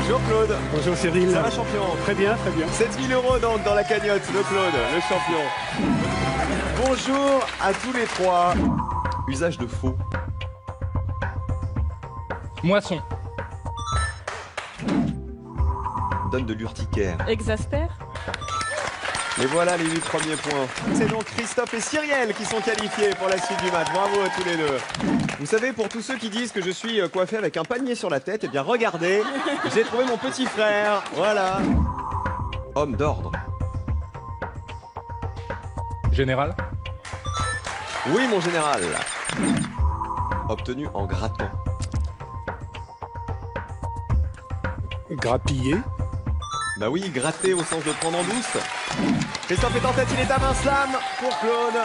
Bonjour Claude. Bonjour Cyril. Ça va champion? Très bien, très bien. 7000 € donc dans la cagnotte de Claude, le champion. Bonjour à tous les trois. Usage de faux. Moisson. Donne de l'urticaire. Exaspère. Et voilà les 8 premiers points. C'est donc Christophe et Cyrielle qui sont qualifiés pour la suite du match. Bravo à tous les deux. Vous savez, pour tous ceux qui disent que je suis coiffé avec un panier sur la tête, eh bien regardez, j'ai trouvé mon petit frère. Voilà. Homme d'ordre. Général. Oui, mon général. Obtenu en grattant. Grappillé. Bah oui, gratter au sens de prendre en douce. Christophe est en tête, il est à 20 slam pour Claude.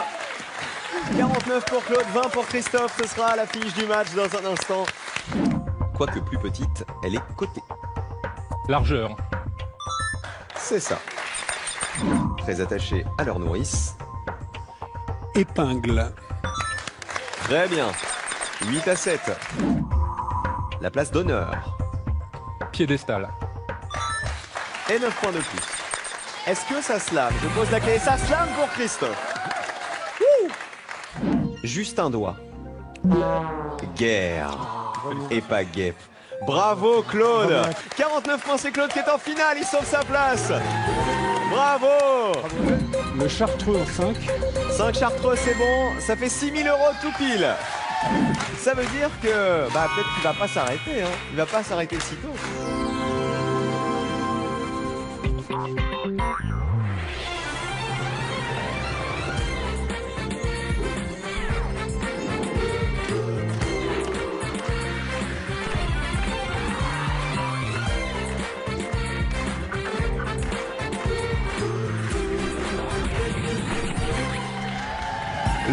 49 pour Claude, 20 pour Christophe. Ce sera la fiche du match dans un instant. Quoique plus petite, elle est cotée. Largeur. C'est ça. Très attachés à leur nourrice. Épingle. Très bien. 8 à 7. La place d'honneur. Piédestal. Et 9 points de plus. Est-ce que ça slame? Je pose la clé. Ça slame pour Christophe. Juste un doigt. Guerre. Et pas guêpe. Bravo Claude. 49 points, c'est Claude qui est en finale. Il sauve sa place. Bravo. Le chartreux en 5. 5 chartreux, c'est bon. Ça fait 6000 € tout pile. Ça veut dire que peut-être qu'il va pas s'arrêter. Hein. Il va pas s'arrêter si tôt.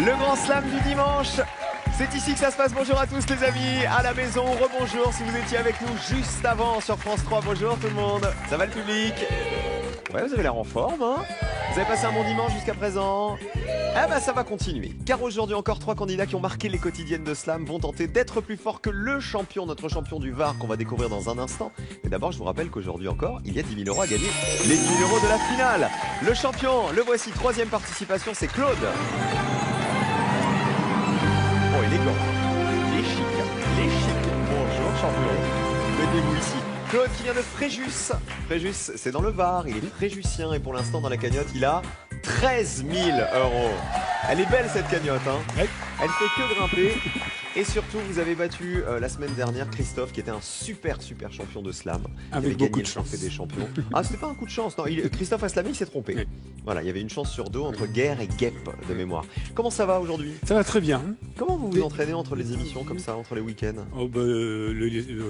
Le grand slam du dimanche, c'est ici que ça se passe. Bonjour à tous les amis, à la maison, rebonjour si vous étiez avec nous juste avant sur France 3. Bonjour tout le monde, ça va le public? Ouais, vous avez l'air en forme, hein? Vous avez passé un bon dimanche jusqu'à présent? Eh ben ça va continuer, car aujourd'hui encore 3 candidats qui ont marqué les quotidiennes de slam vont tenter d'être plus forts que le champion, notre champion du Var qu'on va découvrir dans un instant. Mais d'abord je vous rappelle qu'aujourd'hui encore, il y a 10 000 € à gagner, les 10 000 € de la finale. Le champion, le voici, 3e participation, c'est Claude. Oh, élégant, les chics. Bonjour champion, mettez-vous ici. Claude qui vient de Fréjus. Fréjus, c'est dans le Var, il est fréjusien et pour l'instant dans la cagnotte, il a 13 000 €. Elle est belle cette cagnotte, hein. Ouais. Elle fait que grimper. Et surtout, vous avez battu la semaine dernière Christophe, qui était un super champion de slam. Avec beaucoup de chance. Des champions. Ah, c'était pas un coup de chance. Non, Christophe a slamé, il s'est trompé. Oui. Voilà, il y avait une chance sur deux entre guerre et guêpe de mémoire. Comment ça va aujourd'hui? Ça va très bien. Comment vous vous entraînez entre les émissions comme ça, entre les week-ends? Oh,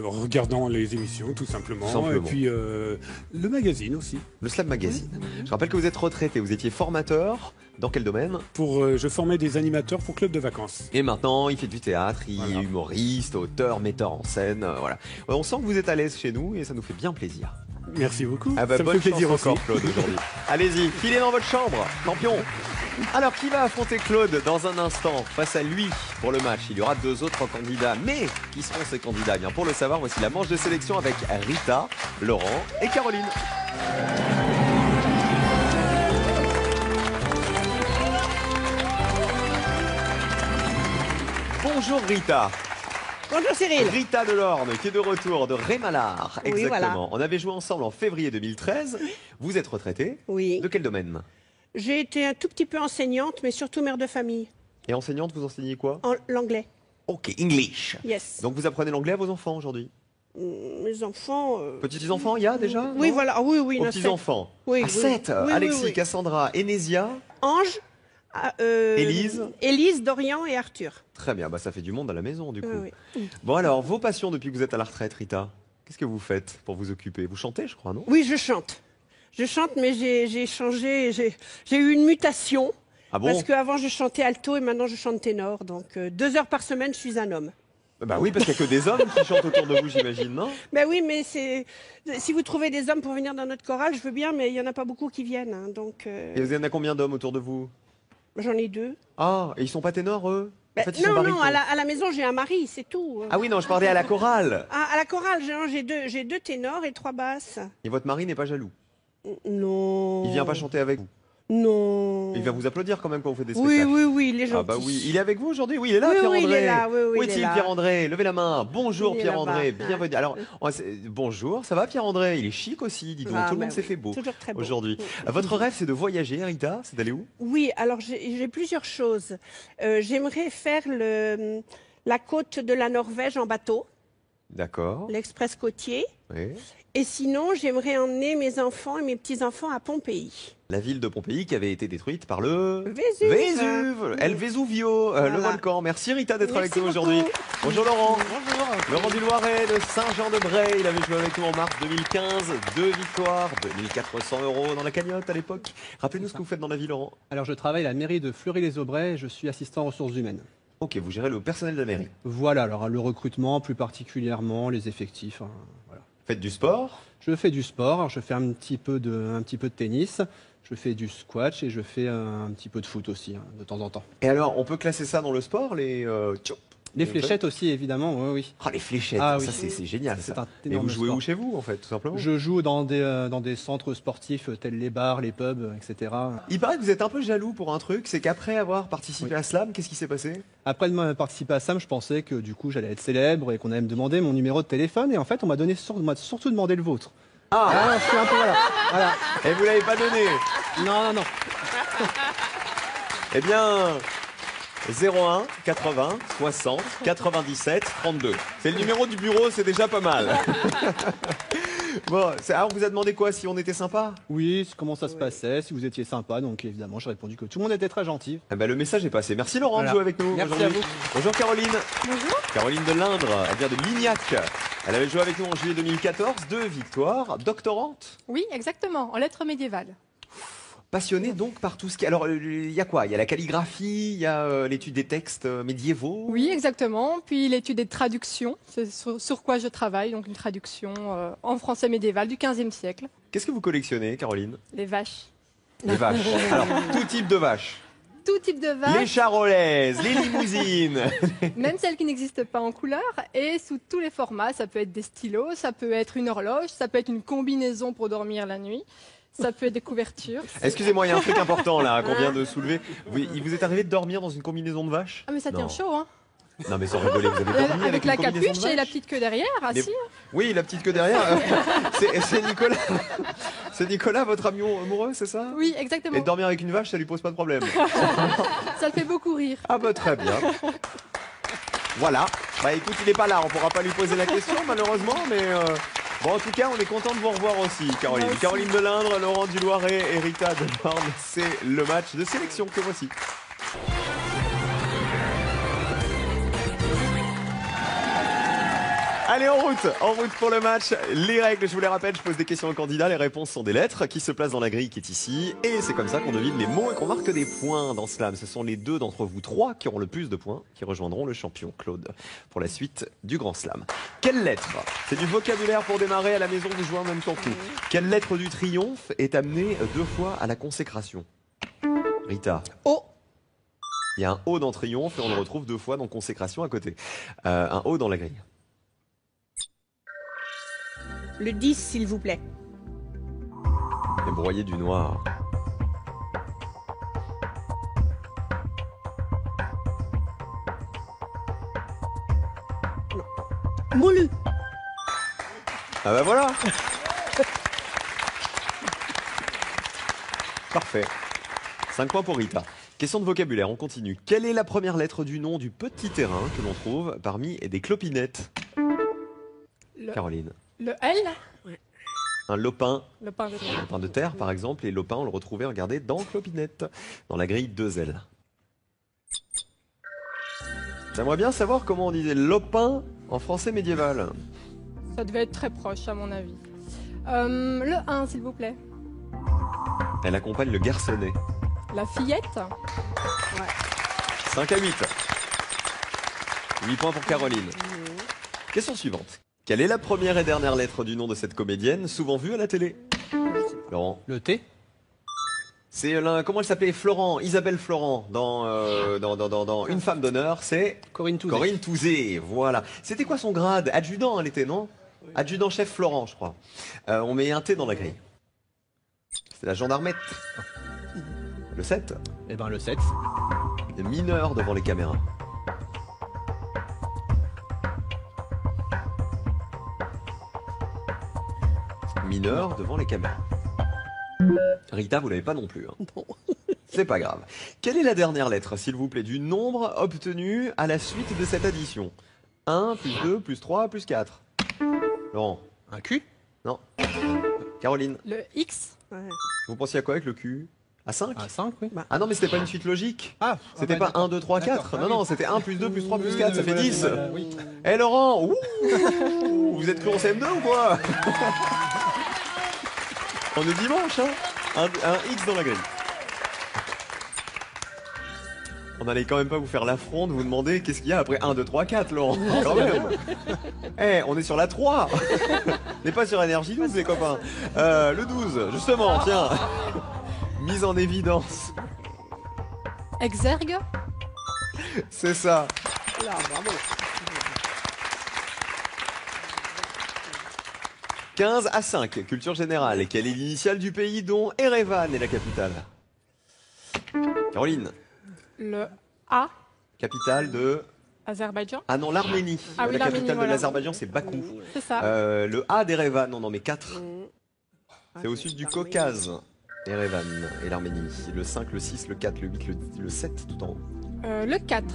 en regardant les émissions, tout simplement. Tout simplement. Et puis le magazine aussi. Le Slam Magazine. Je rappelle que vous êtes retraité, vous étiez formateur. Dans quel domaine? Je formais des animateurs pour club de vacances. Et maintenant, il fait du théâtre, il Voilà. est humoriste, auteur, metteur en scène. Voilà. On sent que vous êtes à l'aise chez nous et ça nous fait bien plaisir. Merci beaucoup. Ah bah, ça me bonne fait plaisir chance aussi. encore, Claude, aujourd'hui. Allez-y, filez dans votre chambre, champion. Alors, qui va affronter Claude dans un instant face à lui pour le match? Il y aura 2 autres candidats. Mais qui seront ces candidats? Eh bien, pour le savoir, voici la manche de sélection avec Rita, Laurent et Caroline. Bonjour Rita. Bonjour Cyril. Rita Delorme qui est de retour de Rémalard. Oui, Exactement. voilà. On avait joué ensemble en février 2013. Vous êtes retraitée. Oui. De quel domaine? J'ai été un tout petit peu enseignante, mais surtout mère de famille. Et enseignante, vous enseignez quoi? L'anglais. Ok, English. Yes. Donc vous apprenez l'anglais à vos enfants aujourd'hui? Mes enfants. Petits-enfants, il y a déjà? Oui, non? voilà. Ah, oui, Aux il y en a petits-enfants. Oui, À oui. 7. Oui, Alexis, oui. Cassandra, Enésia. Ange. Élise. Élise, Dorian et Arthur. Très bien, bah ça fait du monde à la maison du coup. Oui, oui. Bon alors, vos passions depuis que vous êtes à la retraite, Rita, qu'est-ce que vous faites pour vous occuper? Vous chantez, je crois, non? Oui, je chante. Je chante, mais j'ai changé. J'ai eu une mutation. Ah bon? Parce qu'avant, je chantais alto et maintenant, je chante ténor. Donc, 2 heures par semaine, je suis un homme. Bah oui, parce qu'il n'y a que des hommes qui chantent autour de vous, j'imagine, non? Ben oui, mais si vous trouvez des hommes pour venir dans notre chorale, je veux bien, mais il n'y en a pas beaucoup qui viennent. Hein, donc, Et vous en avez combien d'hommes autour de vous? j'en ai 2. Ah, et ils sont pas ténors, eux? Ben, En fait, ils sont non, barytons. à la maison, j'ai un mari, c'est tout. Ah oui, non, je parlais à la chorale. Ah, à la chorale, j'ai deux ténors et 3 basses. Et votre mari n'est pas jaloux. Non. Il vient pas chanter avec vous. Non. Il vient vous applaudir quand même quand vous faites des Oui, spectacles. oui, oui, il est gentil. Ah bah oui, il est avec vous aujourd'hui. Oui, il est là, Oui, Pierre-André. oui, il est là, oui, oui, Où il est est-il, là. Pierre-André? Levez la main. Bonjour, Il est Pierre-André. là-bas. Bienvenue. Alors, bonjour, ça va, Pierre-André? Il est chic aussi, dis donc. Ah, Tout le bah monde s'est oui, fait beau toujours très beau. aujourd'hui. Votre rêve, c'est de voyager, Rita? C'est d'aller où? Oui, alors j'ai plusieurs choses. J'aimerais faire la côte de la Norvège en bateau, D'accord. l'express côtier. Oui. Et sinon, j'aimerais emmener mes enfants et mes petits-enfants à Pompéi. La ville de Pompéi qui avait été détruite par le Vésuve. Vésuve, El Vesuvio, le Voilà. volcan. Merci Rita d'être avec Merci nous beaucoup. aujourd'hui. Bonjour Laurent. Laurent du Loiret de Saint-Jean-de-Bray. Il avait joué avec nous en mars 2015. 2 victoires, 2400 € dans la cagnotte à l'époque. Rappelez-nous ce que vous faites dans la vie, Laurent. Alors, je travaille à la mairie de Fleury-les-Aubrais, je suis assistant ressources humaines. Ok, vous gérez le personnel de la mairie. Voilà, alors le recrutement plus particulièrement, les effectifs. Voilà. Faites du sport. Je fais du sport, alors je fais un petit peu de tennis, je fais du squash et je fais un petit peu de foot aussi, de temps en temps. Et alors, on peut classer ça dans le sport, les tchop. Les fléchettes aussi, évidemment, oui, oui. Ah, les fléchettes, Ah ça oui. c'est génial C'est ça. un Et énorme vous jouez sport. où chez vous en fait, tout simplement? Je joue dans des centres sportifs tels les bars, les pubs, etc. Il paraît que vous êtes un peu jaloux pour un truc, c'est qu'après avoir participé Oui. à Slam, qu'est-ce qui s'est passé? Après de participer à Sam, je pensais que du coup j'allais être célèbre et qu'on allait me demander mon numéro de téléphone et en fait on m'a surtout demandé le vôtre. Ah, Je suis un peu voilà. et vous l'avez pas donné? Non, non, non. Eh bien, 01 80 60 97 32. C'est le numéro du bureau, c'est déjà pas mal. Bon, alors on vous a demandé quoi, si on était sympa? Oui, comment ça se passait, si vous étiez sympa, donc évidemment j'ai répondu que tout le monde était très gentil. Eh ben, le message est passé. Merci Laurent Voilà. de jouer avec nous Merci aujourd'hui. à vous. Bonjour Caroline. Bonjour. Caroline de l'Indre, elle vient de Lignac. Elle avait joué avec nous en juillet 2014, 2 victoires, doctorante. Oui, exactement, en lettres médiévales. Passionnée donc par tout ce qui... Alors, il y a quoi? Il y a la calligraphie, il y a l'étude des textes médiévaux. Oui, exactement. Puis l'étude des traductions, c'est sur quoi je travaille, donc une traduction en français médiéval du XVe siècle. Qu'est-ce que vous collectionnez, Caroline? Les vaches. Les vaches. Alors, tout type de vaches. Tout type de Les vaches, charolaises, les limousines. même celles qui n'existent pas en couleur, et sous tous les formats. Ça peut être des stylos, ça peut être une horloge, ça peut être une combinaison pour dormir la nuit, ça peut être des couvertures. Excusez-moi, il y a un truc important là qu'on vient de soulever. Il vous est arrivé de dormir dans une combinaison de vaches? Ah mais ça tient Non. chaud, hein. Non mais sans rigoler, vous avez dormi Avec une la combinaison de capuche et la vaches? petite queue derrière, Mais- assis. Oui, la petite queue derrière. C'est Nicolas. C'est Nicolas, votre ami amoureux, c'est ça? Oui, Et exactement. de dormir avec une vache, ça lui pose pas de problème. Ça le fait beaucoup rire. Ah bah très bien. Voilà. Bah écoute, il n'est pas là, on pourra pas lui poser la question malheureusement, mais bon en tout cas on est content de vous revoir aussi, Caroline. Moi aussi. Caroline de l'Indre, Laurent du Loiret et Rita de Borne, c'est le match de sélection que voici. Allez, en route pour le match. Les règles, je vous les rappelle, je pose des questions aux candidats, les réponses sont des lettres qui se placent dans la grille qui est ici. Et c'est comme ça qu'on devine les mots et qu'on marque des points dans Slam. Ce sont les deux d'entre vous trois qui auront le plus de points, qui rejoindront le champion, Claude, pour la suite du Grand Slam. Quelle lettre? C'est du vocabulaire pour démarrer à la maison, vous jouez en même temps que nous. Quelle lettre du triomphe est amenée 2 fois à la consécration? Rita. O. Il y a un O dans triomphe et on le retrouve 2 fois dans consécration à côté. Un O dans la grille. Le 10, s'il vous plaît. Et broyer du noir. Moulu. Ah bah voilà. Parfait. 5 points pour Rita. Question de vocabulaire, on continue. Quelle est la première lettre du nom du petit terrain que l'on trouve parmi des clopinettes? Caroline. Le L, Un lopin, le pain de terre. lopin de terre par exemple, et lopin on le retrouvait, regardez, dans clopinette, dans la grille 2L. J'aimerais bien savoir comment on disait lopin en français médiéval. Ça devait être très proche à mon avis. Le 1, s'il vous plaît. Elle accompagne le garçonnet. La fillette. 5 à 8. 8 points pour Caroline. Question suivante. Quelle est la première et dernière lettre du nom de cette comédienne, souvent vue à la télé? Laurent. Le T? Comment elle s'appelait? Florent, Isabelle Florent, dans Une femme d'honneur, c'est Corinne Touzé. Corinne Touzé, voilà. C'était quoi son grade? Adjudant, elle était, non? Adjudant-chef Florent, je crois. On met un T dans la grille. C'est la gendarmette. Le 7. Eh ben le 7. Les mineurs devant les caméras. Mineurs devant les caméras. Rita, vous l'avez pas non plus. Hein. Non. C'est pas grave. Quelle est la dernière lettre, s'il vous plaît, du nombre obtenu à la suite de cette addition? 1, plus 2, plus 3, plus 4. Laurent? Un Q? Non. Caroline? Le X. Ouais. Vous pensiez à quoi avec le Q? À 5? Un 5, oui. Ah non, mais c'était pas une suite logique. Ah, C'était pas 1, 2, 3, 4. Non, non, c'était 1, plus 2, plus 3, plus 4, ça fait 10. Oui. Eh Laurent, ouh, vous êtes cru en CM2 ou quoi? On est dimanche, hein? Un X dans la grille. On allait quand même pas vous faire l'affront de vous demander qu'est-ce qu'il y a après 1, 2, 3, 4, Laurent. Quand même. Eh, on est sur la 3. On n'est pas sur énergie 12, les copains. Le 12, justement, tiens. Mise en évidence. Exergue. C'est ça. Là, bravo. 15 à 5, culture générale. Quelle est l'initiale du pays dont Erevan est la capitale? Caroline? Le A. Capitale de... Azerbaïdjan. Ah non, l'Arménie. Ah oui, La l'Arménie, capitale de voilà. l'Azerbaïdjan, c'est Bakou. C'est ça. Le A d'Erevan, non, non, mais 4. Ah, C'est au sud du Caucase. Erevan et l'Arménie. Le 5, le 6, le 4, le 8, le 7, tout en haut. Le 4.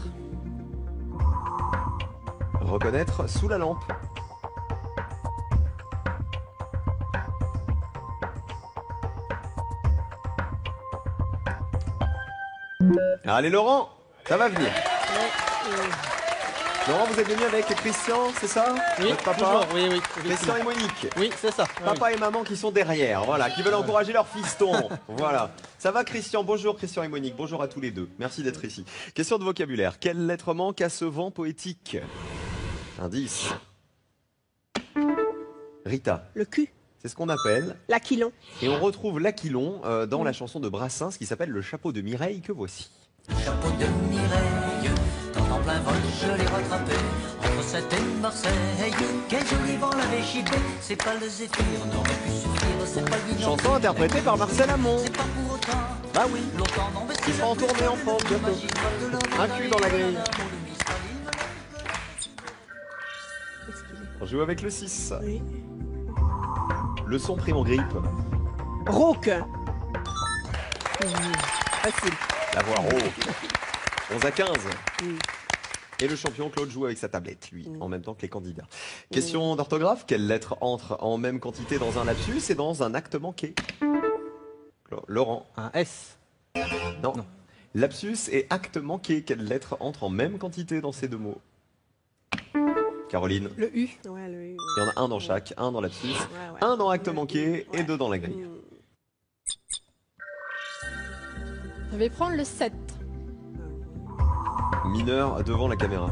Reconnaître sous la lampe. Allez Laurent, ça va venir. Laurent, vous êtes venu avec Christian, c'est ça? Oui, Votre papa toujours, oui, oui. Christian et Monique. Oui, c'est ça. Papa et maman qui sont derrière, voilà, qui veulent encourager leur fiston. Voilà. Ça va Christian? Bonjour Christian et Monique, bonjour à tous les deux. Merci d'être ici. Question de vocabulaire. Quelle lettre manque à ce vent poétique? Indice. Rita, Le cul. c'est ce qu'on appelle, L'aquilon. et on retrouve l'aquilon dans la chanson de Brassens qui s'appelle Le chapeau de Mireille que voici. Chapeau de Mireille, quand en plein vol je l'ai rattrapé. Entre Sète et Marseille, quel joli vent l'avait chippé. C'est pas le zéphyr, n'aurait pu suffire, c'est pas le guidon. Chanson interprétée par Marcel Amont. C'est pas pour autant, Bah oui, longtemps non qui sera en tournée en France bientôt. Un cul dans la grille. On joue avec le 6. Oui. Le son pris en grippe. Rauque. Facile. La voix rauque. 11 à 15. Mm. Et le champion Claude joue avec sa tablette, lui, en même temps que les candidats. Question d'orthographe. Quelle lettre entre en même quantité dans un lapsus et dans un acte manqué? Laurent. Un S. Non. Non. Lapsus et acte manqué. Quelle lettre entre en même quantité dans ces deux mots? Caroline. Le U. Ouais, le U. Il y en a un dans chaque. Un dans lapsus, Ouais, ouais. un dans acte manqué et deux dans la grille. Je vais prendre le 7. Mineur devant la caméra.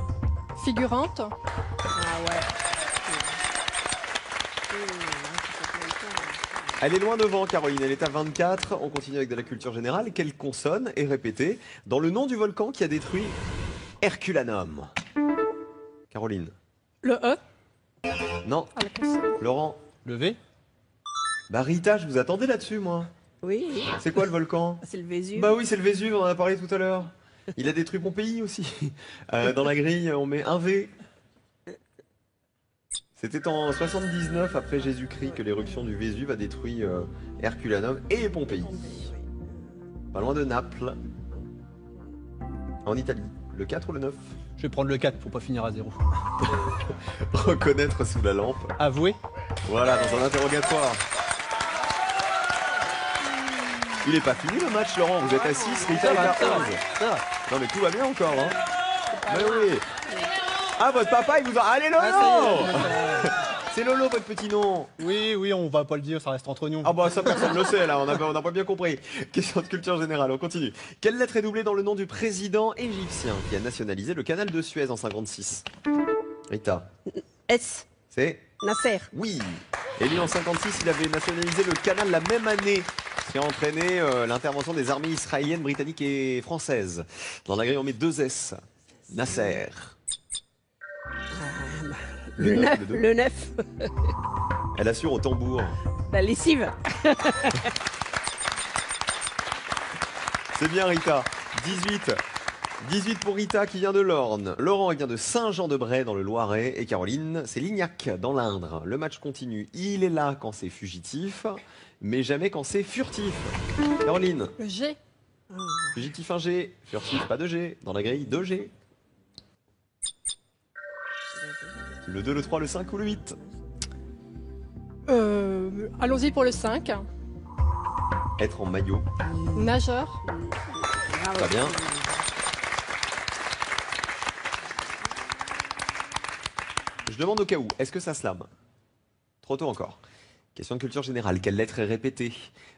Figurante. Ah ouais. Elle est loin devant, Caroline. Elle est à 24. On continue avec de la culture générale. Quelle consonne est répétée dans le nom du volcan qui a détruit Herculanum? Caroline. Le E. Non. À la console. Laurent. Le V. Bah Rita, je vous attendais là-dessus, moi. Oui, oui. C'est quoi le volcan? C'est le Vésuve. Bah oui, c'est le Vésuve, on en a parlé tout à l'heure. Il a détruit Pompéi aussi. Dans la grille, on met un V. C'était en 79 après Jésus-Christ que l'éruption du Vésuve a détruit Herculanum et Pompéi. Pas loin de Naples. En Italie. Le 4 ou le 9? Je vais prendre le 4 pour pas finir à 0. Reconnaître sous la lampe. Avouer. Voilà, dans un interrogatoire. Il est pas fini le match, Laurent. Vous êtes à 6, Rita est à 11. Ça va. Non mais tout va bien encore, hein. Mais oui. Ah, votre papa, il vous a... Allez, Lolo! C'est Lolo, votre petit nom. Oui, oui, on va pas le dire, ça reste entre nous. Ah bah ça, personne ne le sait, là. On n'a pas bien compris. Question de culture générale, on continue. Quelle lettre est doublée dans le nom du président égyptien qui a nationalisé le canal de Suez en 56? Rita. S. C'est... Nasser. Oui. Élu en 56, il avait nationalisé le canal la même année, ce qui a entraîné l'intervention des armées israéliennes, britanniques et françaises. Dans la grille, on met 2 S. Nasser. Le 9. Le 9. Elle assure au tambour. La lessive. C'est bien Rita. 18. 18 pour Rita qui vient de l'Orne. Laurent vient de Saint-Jean-de-Bray dans le Loiret. Et Caroline, c'est Lignac dans l'Indre. Le match continue. Il est là quand c'est fugitif, mais jamais quand c'est furtif. Caroline. Le G. Fugitif 1 G. Furtif pas de G. Dans la grille 2 G. Le 2, le 3, le 5 ou le 8. Allons-y pour le 5. Être en maillot. Nageur. Très bien. Je demande au cas où, est-ce que ça slame? Trop tôt encore. Question de culture générale. Quelle lettre est répétée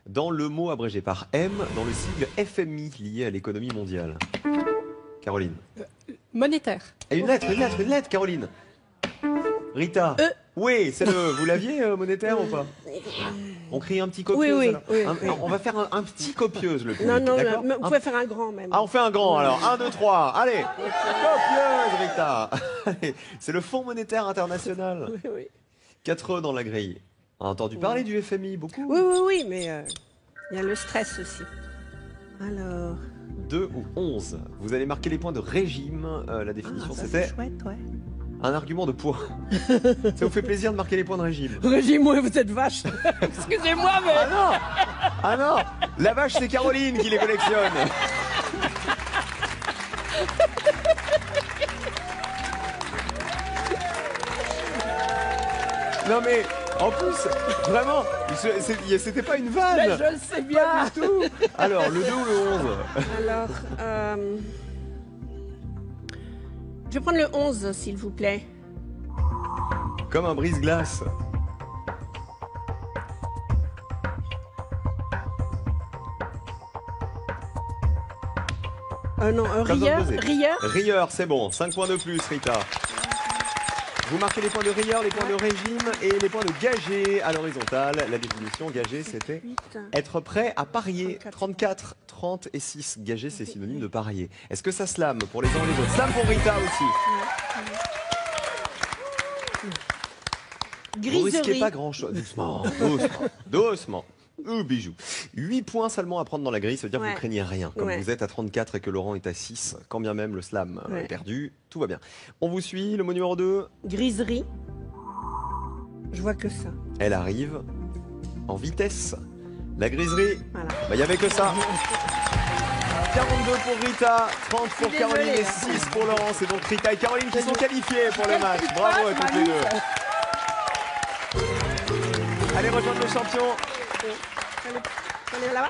dans le mot abrégé par M dans le sigle FMI lié à l'économie mondiale? Caroline. Monétaire. Et une lettre, Caroline. Rita. Oui, c'est le. Vous l'aviez monétaire ou pas? On crie un petit copieuse. Oui, alors. oui, oui. On va faire un petit copieuse le public. Non, non, d'accord vous pouvez faire un grand même. Ah, on fait un grand alors. 1, 2, 3. Allez. Copieuse, Rita. Allez. C'est le Fonds monétaire international. Oui, oui. 4 dans la grille. On a entendu parler du FMI beaucoup? Oui, oui, oui, mais il y a le stress aussi. Alors. 2 ou 11. Vous allez marquer les points de régime. La définition, c'était chouette, ouais. un argument de poids. Ça vous fait plaisir de marquer les points de régime? Régime, ouais, vous êtes vache. Excusez-moi, mais. Ah non! Ah non! La vache, c'est Caroline qui les collectionne. Non mais, en plus, vraiment, c'était pas une vanne. Mais je le sais bien. Pas du tout. Alors, le 2 ou le 11? Alors, je vais prendre le 11, s'il vous plaît. Comme un brise-glace. Non, rieur. Rieur, c'est bon. 5 points de plus, Rita. Vous marquez les points de rieur, les points de régime et les points de gagé à l'horizontale. La définition gagé, c'était être prêt à parier. 34, 30 et 6. Gagé, c'est synonyme de parier. Est-ce que ça slame pour les uns et les autres? Slame pour Rita aussi. Griserie. Vous risquez pas grand-chose. Doucement, doucement, doucement. Bijou. 8 points seulement à prendre dans la grille, ça veut dire que vous craignez rien. Comme vous êtes à 34 et que Laurent est à 6, quand bien même le slam est perdu, tout va bien. On vous suit, le mot numéro 2. Griserie. Je vois que ça. Elle arrive en vitesse. La griserie, Voilà. il n'y avait que ça. 42 pour Rita, 30 pour Caroline et 6 pour Laurent. C'est donc Rita et Caroline qui sont qualifiés pour le match. Bravo à toutes les deux. Allez rejoindre le champion. Allez là-bas.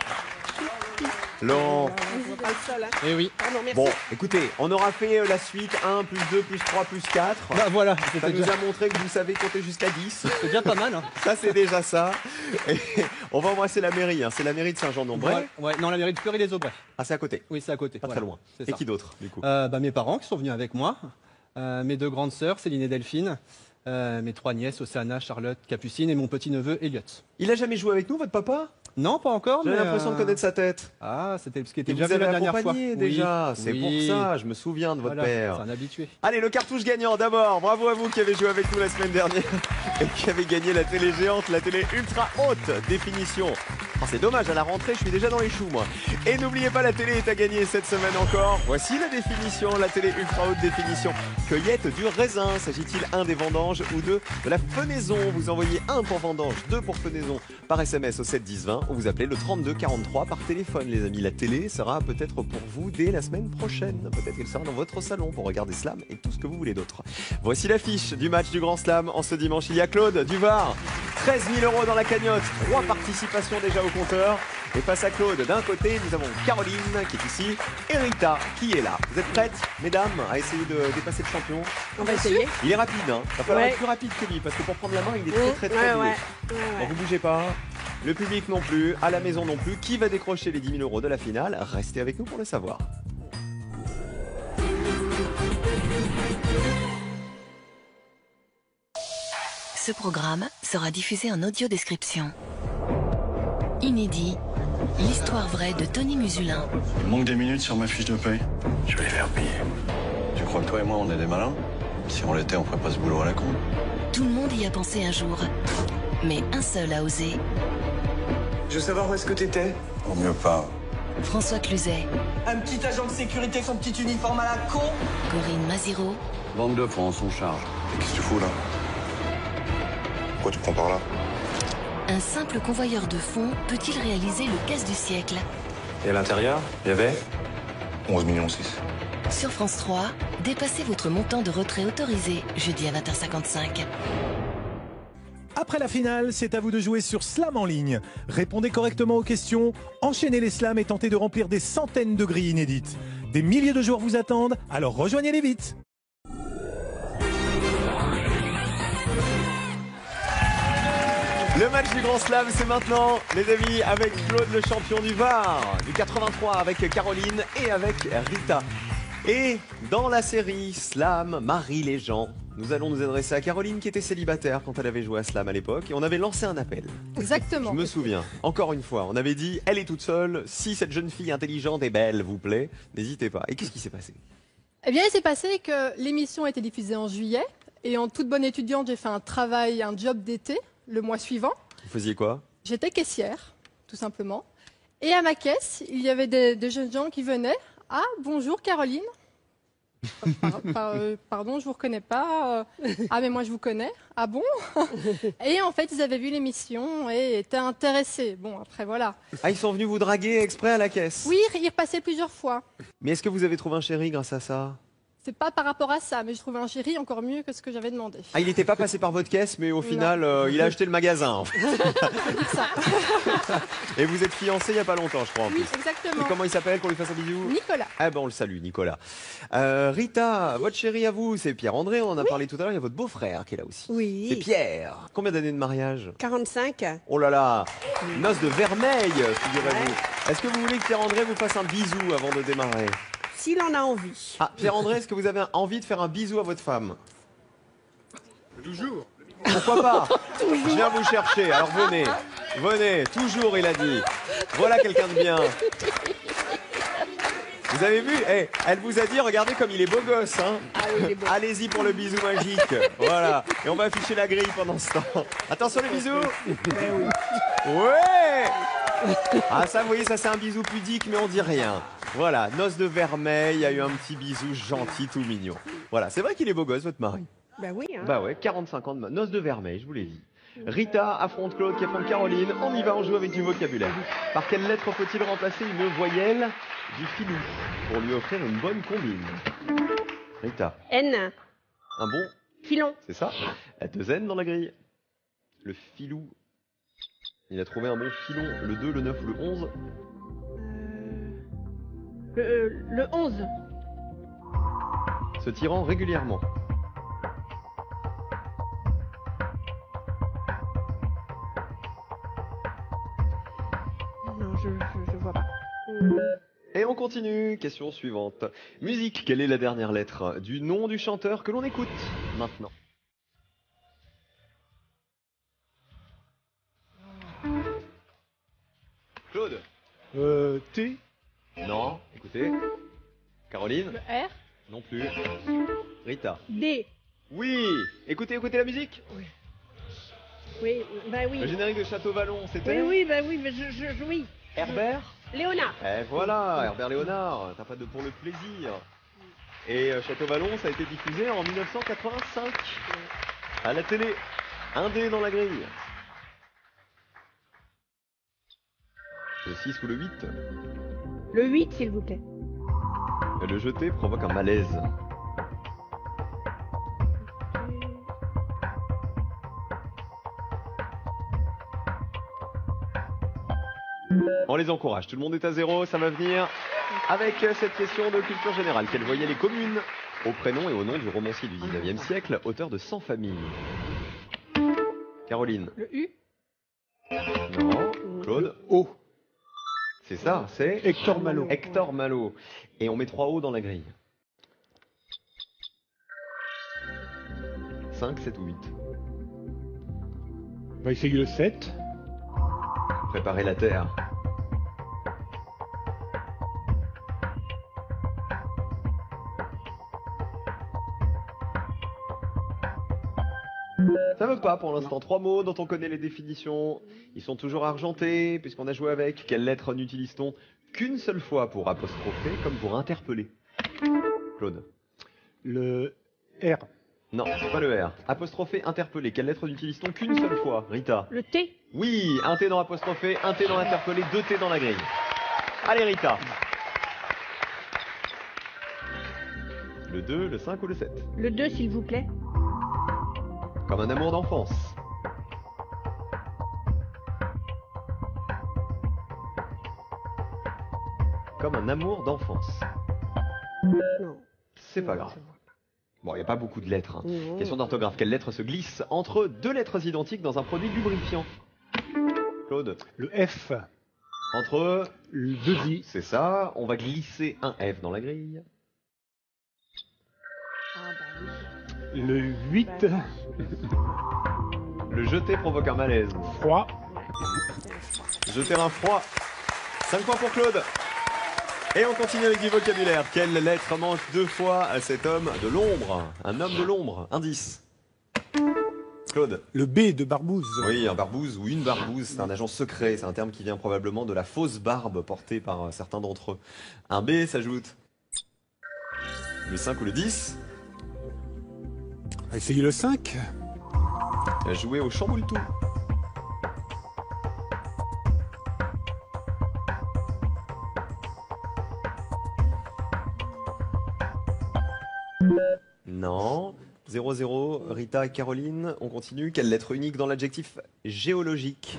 Laurent. Vous êtes pas le seul, hein. Eh oui. Pardon, merci. Bon, écoutez, on aura fait la suite 1, plus 2, plus 3, plus 4. Bah voilà, Ça c'était nous déjà, a montré que vous savez compter jusqu'à 10. c'est déjà pas mal. Hein. Ça, c'est déjà ça. Et on va embrasser la mairie. Hein. C'est la mairie de Saint-Jean-d'Ombray. Ouais, non, la mairie de Fleury-les-Aubrais. Ah, c'est à côté. Oui, c'est à côté. Pas voilà. très loin. C'est Et ça. qui d'autre, du coup? Mes parents qui sont venus avec moi, mes 2 grandes sœurs, Céline et Delphine, mes 3 nièces, Océana, Charlotte, Capucine et mon petit-neveu, Elliot. Il a jamais joué avec nous, votre papa? Non, pas encore, mais... J'ai l'impression de connaître sa tête. Ah, c'était ce qui était Et déjà vous vu avez la dernière fois. accompagné déjà. Oui, C'est oui. pour ça, je me souviens de votre Voilà, père. c'est un habitué. Allez, le cartouche gagnant d'abord. Bravo à vous qui avez joué avec nous la semaine dernière et qui avez gagné la télé géante, la télé ultra haute définition. Oh, c'est dommage, à la rentrée, je suis déjà dans les choux, moi. Et n'oubliez pas, la télé est à gagner cette semaine encore. Voici la définition, la télé ultra haute définition. Cueillette du raisin. S'agit-il 1 des vendanges ou 2 de la fenaison? Vous envoyez 1 pour vendange, 2 pour fenaison par SMS au 7 10 20 ou vous appelez le 32 43 par téléphone, les amis. La télé sera peut-être pour vous dès la semaine prochaine. Peut-être qu'elle sera dans votre salon pour regarder Slam et tout ce que vous voulez d'autre. Voici l'affiche du match du Grand Slam en ce dimanche. Il y a Claude Duvar, 13 000 € dans la cagnotte, 3 participations déjà au compteur. Et face à Claude, d'un côté, nous avons Caroline qui est ici et Rita qui est là. Vous êtes prêtes, mesdames, à essayer de dépasser le champion? On va essayer. Il est rapide, hein. Il va falloir Ouais. être plus rapide que lui parce que pour prendre la main, il est très doué. Bon, vous bougez pas. Le public non plus, à la maison non plus. Qui va décrocher les 10 000 € de la finale? Restez avec nous pour le savoir. Ce programme sera diffusé en audio description. Inédit, l'histoire vraie de Tony Musulin. Il manque des minutes sur ma fiche de paye. Je vais les faire payer. Tu crois que toi et moi, on est des malins? Si on l'était, on ferait pas ce boulot à la con. Tout le monde y a pensé un jour, mais un seul a osé. Je veux savoir où est-ce que t'étais. Vaut mieux pas. François Cluzet. Un petit agent de sécurité avec son petit uniforme à la con. Corinne Maziro. Banque de France, on charge. Et qu'est-ce que tu fous là? Pourquoi tu prends par là? Un simple convoyeur de fonds peut-il réaliser le casse du siècle? Et à l'intérieur, il y avait 11 millions 6. Sur France 3, dépassez votre montant de retrait autorisé jeudi à 20h55. Après la finale, c'est à vous de jouer sur Slam en ligne. Répondez correctement aux questions, enchaînez les slams et tentez de remplir des centaines de grilles inédites. Des milliers de joueurs vous attendent, alors rejoignez-les vite. Le match du Grand Slam, c'est maintenant, les amis, avec Claude, le champion du Var, du 83, avec Caroline et avec Rita. Et dans la série Slam, Marie les gens, nous allons nous adresser à Caroline qui était célibataire quand elle avait joué à Slam à l'époque. Et on avait lancé un appel. Exactement. Je me souviens, encore une fois, on avait dit, elle est toute seule, si cette jeune fille intelligente et belle vous plaît, n'hésitez pas. Et qu'est-ce qui s'est passé? Eh bien, il s'est passé que l'émission a été diffusée en juillet. Et en toute bonne étudiante, j'ai fait un travail, un job d'été le mois suivant. Vous faisiez quoi? J'étais caissière, tout simplement. Et à ma caisse, il y avait des jeunes gens qui venaient. Ah, bonjour Caroline. Pardon, je vous reconnais pas. Ah, mais moi je vous connais. Ah bon? Et en fait, ils avaient vu l'émission et étaient intéressés. Bon, après voilà. Ah, ils sont venus vous draguer exprès à la caisse? Oui, ils repassaient plusieurs fois. Mais est-ce que vous avez trouvé un chéri grâce à ça? C'est pas par rapport à ça, mais je trouvais un chéri encore mieux que ce que j'avais demandé. Ah, il n'était pas passé par votre caisse, mais au final, il a acheté le magasin. En fait. Ça. Et vous êtes fiancés il n'y a pas longtemps, je crois. En Oui, plus. exactement. Et comment il s'appelle, qu'on lui fasse un bisou? Nicolas. Ah ben on le salue, Nicolas. Rita, votre chéri à vous, c'est Pierre-André, on en a parlé tout à l'heure, il y a votre beau-frère qui est là aussi. Oui. C'est Pierre. Combien d'années de mariage? 45. Oh là là, noces de vermeil, figurez-vous. Est-ce que vous voulez que Pierre-André vous fasse un bisou avant de démarrer? S'il en a envie. Ah, Pierre-André, est-ce que vous avez envie de faire un bisou à votre femme? Toujours. Pourquoi pas? Je viens vous chercher, alors venez. Venez, toujours, il a dit. Voilà quelqu'un de bien. Vous avez vu? Elle vous a dit, regardez comme il est beau gosse. Hein. Ah oui, il est beau. Allez-y pour le bisou magique. Voilà. Et on va afficher la grille pendant ce temps. Attention les bisous. Ouais. Ah ça, vous voyez, ça c'est un bisou pudique, mais on dit rien. Voilà, noces de vermeil, il y a eu un petit bisou gentil, tout mignon. Voilà, c'est vrai qu'il est beau gosse, votre mari. Bah oui. Hein. Bah ouais, 45 ans de noces de vermeil, je vous l'ai dit. Rita affronte Claude qui affronte Caroline. On y va, on joue avec du vocabulaire. Par quelle lettre faut-il remplacer une voyelle du filou pour lui offrir une bonne combine? Rita. N. Un bon Filon. C'est ça. La 2 N dans la grille. Le filou. Il a trouvé un bon filon. Le 2, le 9 ou le 11? Le 11. Se tirant régulièrement. Non, je vois pas. Et on continue. Question suivante. Musique. Quelle est la dernière lettre du nom du chanteur que l'on écoute maintenant? Claude. T. Non. Écoutez. Caroline. Le R. Non plus. Rita. D. Oui. Écoutez la musique. Oui, bah oui. Le générique de Château Vallon, c'était? Oui, bah oui, mais oui. Herbert. Léonard. Et voilà, Herbert Léonard, t'as pas de pour le plaisir. Et Château Vallon, ça a été diffusé en 1985 à la télé. Un dé dans la grille. Le 6 ou le 8? Le 8, s'il vous plaît. Le jeté provoque un malaise. On les encourage, tout le monde est à 0, ça va venir avec cette question de culture générale. Quelle voyelle est commune au prénom et au nom du romancier du 19e siècle, auteur de 100 familles? Caroline. Le U. Non. Claude. O. C'est ça, c'est Hector Malot. Hector Malot. Et on met 3 O dans la grille. 5, 7 ou 8? va essayer le 7. Préparez la terre. Ça veut pas pour l'instant. 3 mots dont on connaît les définitions. Ils sont toujours argentés puisqu'on a joué avec. Quelle lettre n'utilise-t-on qu'une seule fois pour apostropher comme pour interpeller? Claude. Le R. Non, c'est pas le R. Apostropher, interpeller. Quelle lettre n'utilise-t-on qu'une seule fois? Rita. Le T. Oui, un T dans apostropher, un T dans interpeller, 2 T dans la grille. Allez Rita. Le 2, le 5 ou le 7? Le 2, s'il vous plaît. Comme un amour d'enfance. Comme un amour d'enfance. Non. C'est pas grave. Bon, il n'y a pas beaucoup de lettres. Non. Question d'orthographe. Quelle lettre se glisse entre 2 lettres identiques dans un produit lubrifiant? Claude. Le F. Entre le 2I. C'est ça. On va glisser un F dans la grille. Le 8. Le jeter provoque un malaise. Froid. Jeter un froid. 5 points pour Claude. Et on continue avec du vocabulaire. Quelle lettre manque 2 fois à cet homme de l'ombre? Un homme de l'ombre. Indice. Claude. Le B de barbouze. Oui, un barbouze ou une barbouze, c'est un agent secret. C'est un terme qui vient probablement de la fausse barbe portée par certains d'entre eux. Un B s'ajoute. Le 5 ou le 10. On va essayer le 5. Jouer au chamboule-tout. Non. 0-0, Rita et Caroline, on continue. Quelle lettre unique dans l'adjectif géologique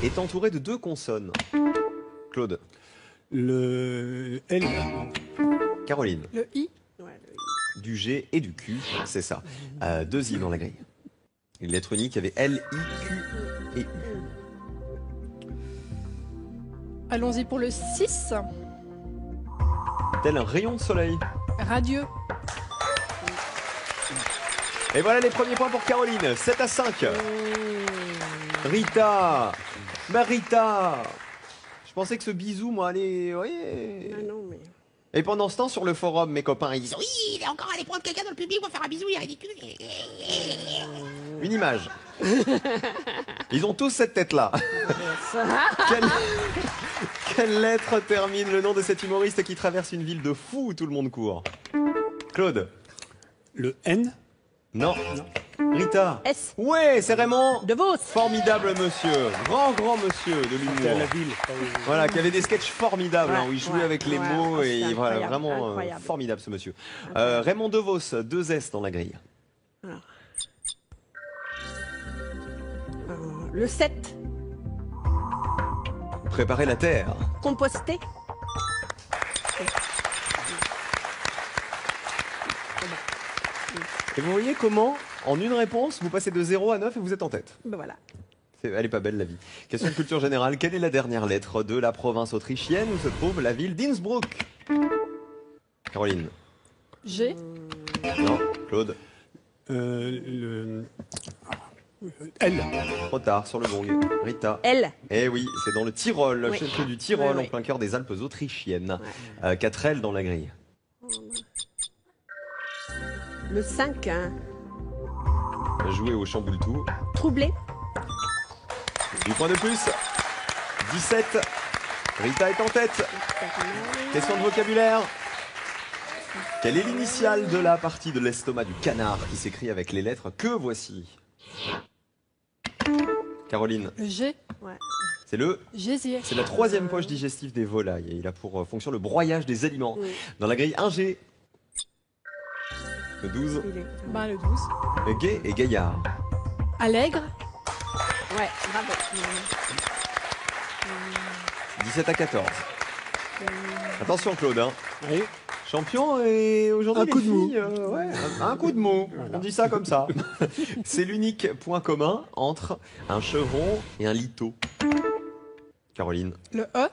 est entourée de 2 consonnes? Claude. Le L. Caroline. Le I. Du G et du Q, c'est ça. 2 I dans la grille. Une lettre unique, il y avait L, I, Q et U. Allons-y pour le 6. Tel un rayon de soleil. Radieux. Et voilà les premiers points pour Caroline, 7-5. Rita. Bah Rita. Je pensais que ce bisou, moi, allez... Oui. Ah non, mais... Et pendant ce temps, sur le forum, mes copains, ils disent... Oui, il est encore allé prendre quelqu'un dans le public pour faire un bisou, il est ridicule. Une image. Ils ont tous cette tête-là. Quelle lettre termine le nom de cet humoriste qui traverse une ville de fous où tout le monde court? Claude. Le N. Non. Rita. S. Ouais, c'est Raymond DeVos. Formidable monsieur. Grand monsieur de l'humour. La ville. Voilà, qui avait des sketchs formidables, où il jouait avec les mots et voilà, vraiment incroyable. formidable ce monsieur. Raymond DeVos, 2 S dans la grille. Alors. Le 7. Préparez la terre. Composter. Et vous voyez comment, en une réponse, vous passez de 0 à 9 et vous êtes en tête. Ben voilà. Elle est pas belle la vie. Question de culture générale. Quelle est la dernière lettre de la province autrichienne où se trouve la ville d'Innsbruck? Caroline. G. Non. Claude. L. Trop tard sur le gong. Rita. L. Eh oui, c'est dans le Tyrol, Oui. chef du Tyrol, Oui. en plein cœur des Alpes autrichiennes. 4 L dans la grille. Le 5. Hein. Jouer au chamboule-tout. Troublé. 10 points de plus. 17. Rita est en tête. Question de vocabulaire. Quelle est l'initiale de la partie de l'estomac du canard qui s'écrit avec les lettres que voici? Caroline. Le G. Ouais. C'est le... Gésier. C'est la 3e poche digestive des volailles. Et il a pour fonction le broyage des aliments. Dans la grille 1G. Le 12. Ben, le 12. Le gai et gaillard. Allègre. Ouais, bravo. 17 à 14. Attention Claude. Hein. Oui. Champion et aujourd'hui Un les coup de mou. filles, ouais, un coup de mou. On dit ça comme ça. C'est l'unique point commun entre un chevron et un lito. Caroline. Le E.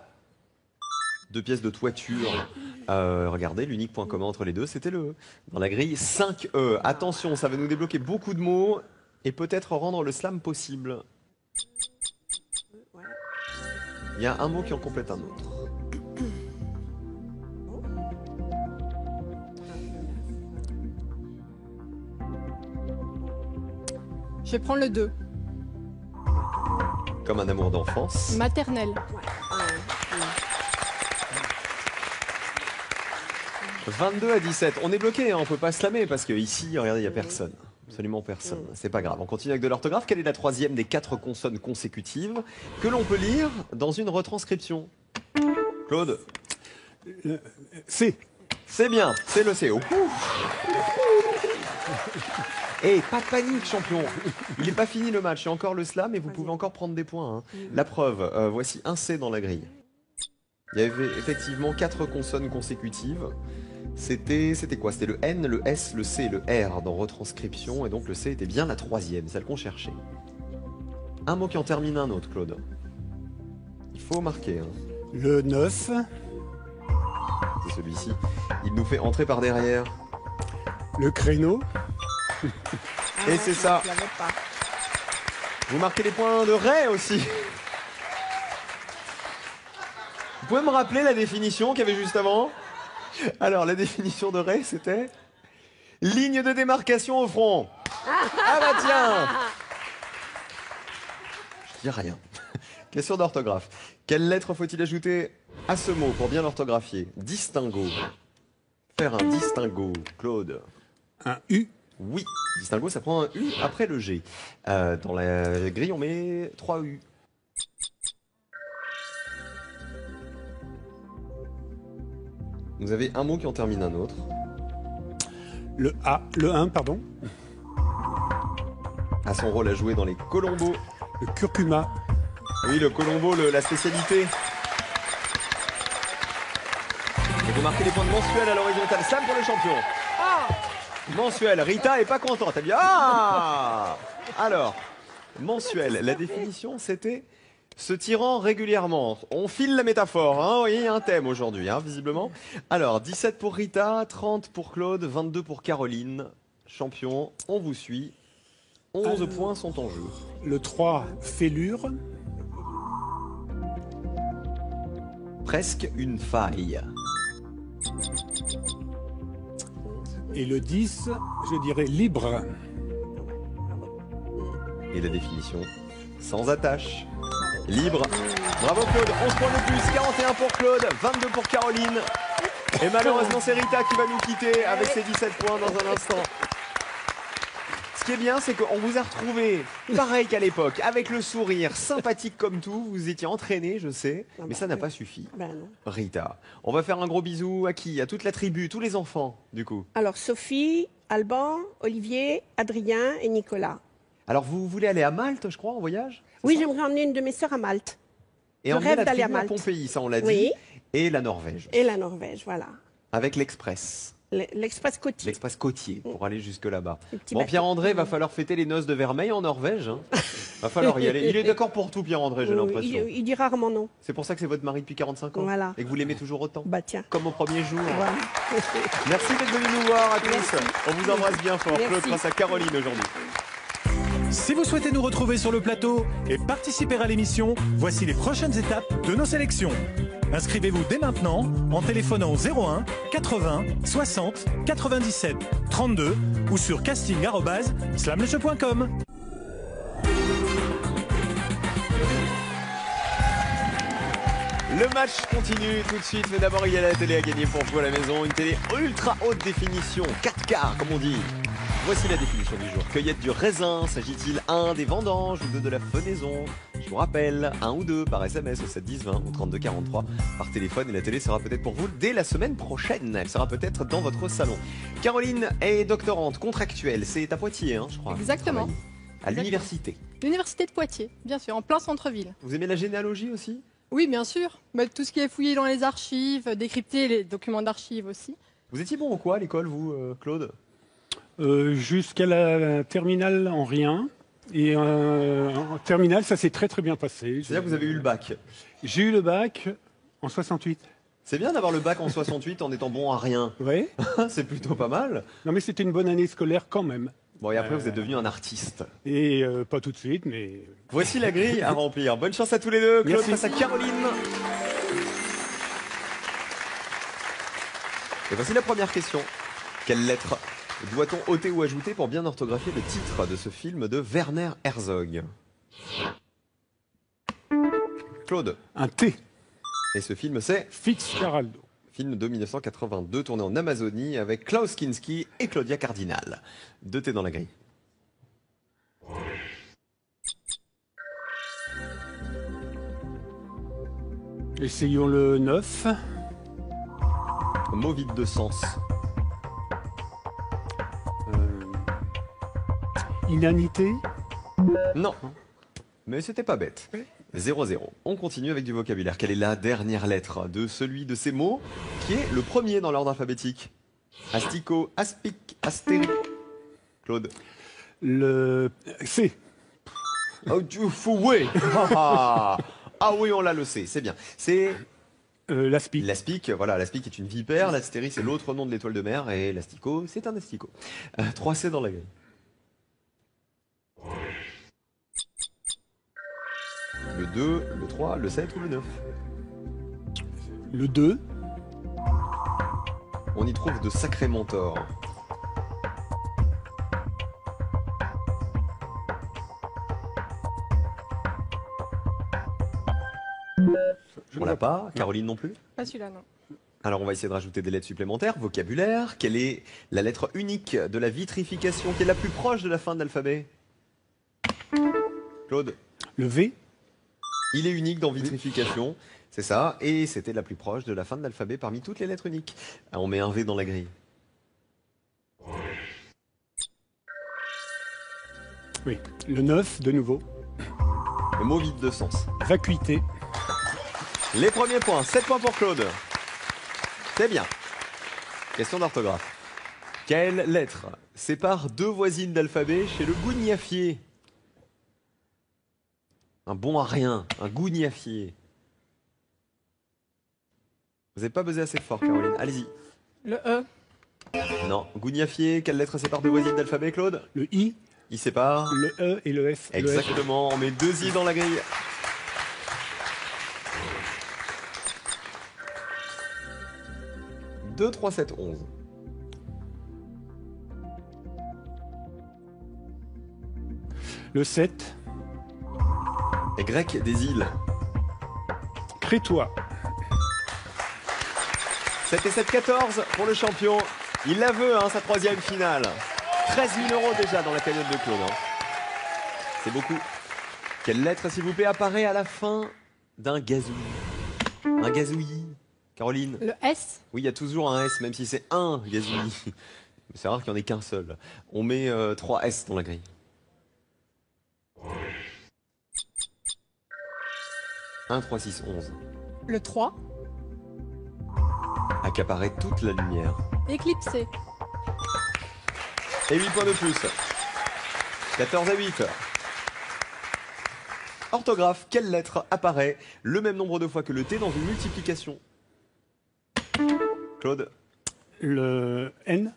2 pièces de toiture. Regardez, l'unique point commun entre les deux, c'était le E. Dans la grille 5E. Attention, ça va nous débloquer beaucoup de mots et peut-être rendre le slam possible. Il y a un mot qui en complète un autre. Je vais prendre le 2. Comme un amour d'enfance. Maternelle. 22 à 17. On est bloqué, hein, on peut pas slammer parce que ici, regardez, il n'y a personne. Absolument personne. C'est pas grave. On continue avec de l'orthographe. Quelle est la troisième des 4 consonnes consécutives que l'on peut lire dans une retranscription? Claude? C. C'est bien, c'est le C. Et pas de panique, champion. Il n'est pas fini le match. Il y a encore le slam et vous pouvez encore prendre des points. Hein. La preuve, voici un C dans la grille. Il y avait effectivement 4 consonnes consécutives. C'était quoi? C'était le N, le S, le C et le R dans retranscription. Et donc le C était bien la troisième, celle qu'on cherchait. Un mot qui en termine un autre, Claude. Il faut marquer. Hein. Le 9. C'est celui-ci. Il nous fait entrer par derrière. Le créneau. Et c'est ça. Vous marquez les points de Ray aussi. Vous pouvez me rappeler la définition qu'il y avait juste avant? Alors, la définition de Ray, c'était ligne de démarcation au front. Ah bah tiens. Je dis rien. Question d'orthographe. Quelle lettre faut-il ajouter à ce mot pour bien l'orthographier? Distinguo. Faire un distinguo, Claude. Un U. Oui, distinguo, ça prend un U après le G. Dans la grille, on met 3 U. Vous avez un mot qui en termine un autre. Le A. Le 1, pardon. A son rôle à jouer dans les colombos. Le curcuma. Oui, le colombo, la spécialité. Et vous marquez les points de mensuel à l'horizontale. Slam pour le champion. Mensuel. Rita est pas contente. Elle dit ah. Alors, mensuel. La définition, c'était se tirant régulièrement. On file la métaphore. Hein. Oui, il y a un thème aujourd'hui, hein, visiblement. Alors, 17 pour Rita, 30 pour Claude, 22 pour Caroline. Champion, on vous suit. 11 points sont en jeu. Le 3, fêlure. Presque une faille. Et le 10, je dirais libre. Et la définition, sans attache. Libre. Bravo Claude, 11 points de plus, 41 pour Claude, 22 pour Caroline. Et malheureusement c'est Rita qui va nous quitter avec ses 17 points dans un instant. Ce qui est bien, c'est qu'on vous a retrouvé pareil qu'à l'époque, avec le sourire, sympathique comme tout. Vous étiez entraîné, je sais, mais ça n'a pas suffi. Rita, on va faire un gros bisou à qui? À toute la tribu, tous les enfants, du coup. Alors, Sophie, Alban, Olivier, Adrien et Nicolas. Alors, vous voulez aller à Malte, je crois, en voyage? Oui, j'aimerais emmener une de mes sœurs à Malte. Et je rêve d'aller à Malte. Pompéi, ça on l'a dit. Oui. Et la Norvège. Et la Norvège, voilà. Avec l'Express. L'Express côtier. L'Express côtier, pour aller jusque là-bas. Bon, bateau. Pierre-André, va falloir fêter les noces de Vermeil en Norvège. Hein. Va falloir y aller. Il est d'accord pour tout, Pierre-André, j'ai l'impression. Il dit rarement non. C'est pour ça que c'est votre mari depuis 45 ans? Voilà. Et que vous l'aimez toujours autant? Bah tiens. Comme au premier jour. Voilà. Merci d'être venu nous voir à tous. Merci. On vous embrasse bien fort. Merci. Claude, grâce à Caroline aujourd'hui. Si vous souhaitez nous retrouver sur le plateau et participer à l'émission, voici les prochaines étapes de nos sélections. Inscrivez-vous dès maintenant en téléphonant au 01 80 60 97 32 ou sur casting@slamleshow.com. Le match continue tout de suite, mais d'abord il y a la télé à gagner pour vous à la maison. Une télé ultra haute définition, 4K comme on dit. Voici la définition du jour. Cueillette du raisin, s'agit-il 1 des vendanges ou 2 de la fenaison? Je vous rappelle, 1 ou 2 par SMS au 7 10 20 ou 32 43 par téléphone. Et la télé sera peut-être pour vous dès la semaine prochaine. Elle sera peut-être dans votre salon. Caroline est doctorante contractuelle. C'est à Poitiers, hein, je crois. Exactement. À l'université. L'université de Poitiers, bien sûr, en plein centre-ville. Vous aimez la généalogie aussi? Oui, bien sûr. Mais tout ce qui est fouillé dans les archives, décrypter les documents d'archives aussi. Vous étiez bon ou quoi à l'école, vous, Claude? Jusqu'à la terminale en rien. Et en terminale, ça s'est très très bien passé. C'est-à-dire que vous avez eu le bac? J'ai eu le bac en 68. C'est bien d'avoir le bac en 68 en étant bon à rien. Oui. C'est plutôt pas mal. Non mais c'était une bonne année scolaire quand même. Bon, et après, vous êtes devenu un artiste. Et pas tout de suite, mais... Voici la grille à remplir. Bonne chance à tous les deux. Claude Merci. face à Caroline. Et voici la première question. Quelle lettre doit-on ôter ou ajouter pour bien orthographier le titre de ce film de Werner Herzog? Claude. Un T. Et ce film, c'est Fitzcarraldo. Film de 1982, tourné en Amazonie avec Klaus Kinski et Claudia Cardinal. 2 T dans la grille. Essayons le 9. Mot vide de sens. Inanité. Non. Mais c'était pas bête. 0-0. On continue avec du vocabulaire. Quelle est la dernière lettre de celui de ces mots qui est le premier dans l'ordre alphabétique? Asticot, aspic, astéri. Claude. Le C. Oh, tu fous, oui. Ah oui, on l'a le C, c'est bien. C'est l'aspic. L'aspic, voilà, l'aspic est une vipère, l'astérie c'est l'autre nom de l'étoile de mer et l'asticot c'est un asticot. 3 C dans la grille. Le 2, le 3, le 7 ou le 9? Le 2. On y trouve de sacrés mentors. On l'a pas, Caroline non plus? Pas celui-là, non. Alors on va essayer de rajouter des lettres supplémentaires. Vocabulaire, quelle est la lettre unique de la vitrification qui est la plus proche de la fin de l'alphabet? Claude? Le V. Il est unique dans vitrification, c'est ça, et c'était la plus proche de la fin de l'alphabet parmi toutes les lettres uniques. Ah, on met un V dans la grille. Oui. Le 9, de nouveau. Le mot vide de sens. Vacuité. Les premiers points, 7 points pour Claude. C'est bien. Question d'orthographe. Quelle lettre sépare 2 voisines d'alphabet chez le gougnafier? Un bon à rien, un gougnafier. Vous n'avez pas buzzé assez fort, Caroline. Allez-y. Le E. Non. Gougnafier, quelle lettre sépare 2 voisines d'alphabet, Claude? Le I. I sépare le E et le F. Exactement, on met 2 I dans la grille. « 2, 3, 7, 11. Le 7. Et grec des îles. Crétois. 7 et 7, 14 pour le champion. Il la veut, hein, sa 3e finale. 13 000 € déjà dans la cagnotte de Claude. Hein. C'est beaucoup. Quelle lettre, s'il vous plaît, apparaît à la fin d'un gazouillis? Un gazouillis. Caroline? Le S. Oui, il y a toujours un S, même si c'est un gazouillis. C'est rare qu'il n'y en ait qu'un seul. On met 3 S dans la grille. « 1, 3, 6, 11. Le 3. Accaparer toute la lumière. Éclipsé. Et 8 points de plus. 14 à 8. Orthographe, quelle lettre apparaît le même nombre de fois que le T dans une multiplication? Claude? Le N.